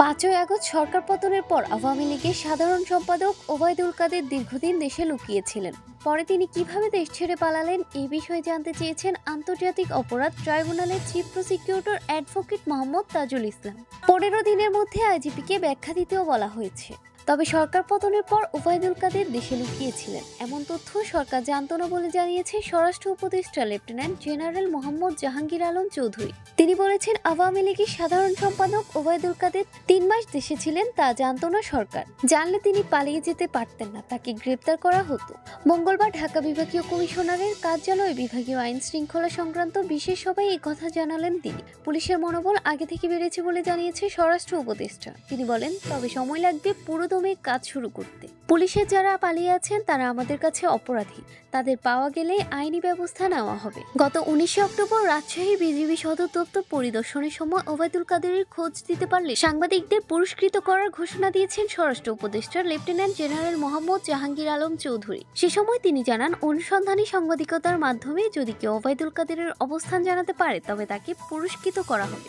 ৫ই আগস্ট সরকার পতনের পর আওয়ামী লীগের সাধারণ সম্পাদক ওবায়দুল কাদের দীর্ঘদিন দেশে লুকিয়েছিলেন। পরে তিনি কিভাবে দেশ ছেড়ে পালালেন এই বিষয়ে জানতে চেয়েছেন আন্তর্জাতিক অপরাধ ট্রাইব্যুনালের chief prosecutor advocate Mohammad Tajul Islam. ১৫ দিনের মধ্যে আইজিপিকে ব্যাখ্যা দিতেও বলা হয়েছে। তবে সরকার পতনের পর ওবায়দুল কাদের দেশে লুকিয়েছিলেন এমন তথ্য সরকার জানত না বলে জানিয়েছে স্বরাষ্ট্র উপদেষ্টা লেফটেন্যান্ট জেনারেল মোহাম্মদ জাহাঙ্গীর আলম চৌধুরী। তিনি বলেছেন, আওয়ামী লীগের সাধারণ সম্পাদক ওবায়দুল কাদের ৩ মাস দেশে ছিলেন তা জানত না সরকার। জানলে তিনি পালিয়ে যেতে পারতেন না, তাকে গ্রেপ্তার করা হতো। মঙ্গলবার ঢাকা বিভাগীয় কমিশনারের কার্যালয়ে বিভাগীয় আইন শৃঙ্খলা সংক্রান্ত বিশেষ সভায় এই কথা জানালেন তিনি। পুলিশের মনোবল আগে থেকে বেড়েছে বলে জানিয়েছে স্বরাষ্ট্র উপদেষ্টা। তিনি বলেন, তবে সময় লাগবে পুরোদমে কাজ শুরু করতে। পুলিশের যারা পালিয়ে আছেন তারা আমাদের কাছে অপরাধী, তাদের পাওয়া গেলে আইনি ব্যবস্থা নেওয়া হবে। গত ১৯ অক্টোবর রাজশাহী বিজিবি সদর দপ্তর পরিদর্শনের সময় ওবায়দুল কাদেরের খোঁজ দিতে পারলে সাংবাদিকদের পুরস্কৃত করার ঘোষণা দিয়েছেন স্বরাষ্ট্র উপদেষ্টা লেফটেন্যান্ট জেনারেল মোহাম্মদ জাহাঙ্গীর আলম চৌধুরী। সে সময় তিনি জানান, অনুসন্ধানী সাংবাদিকতার মাধ্যমে যদি কেউ ওবায়দুল কাদেরের অবস্থান জানাতে পারে তবে তাকে পুরস্কৃত করা হবে।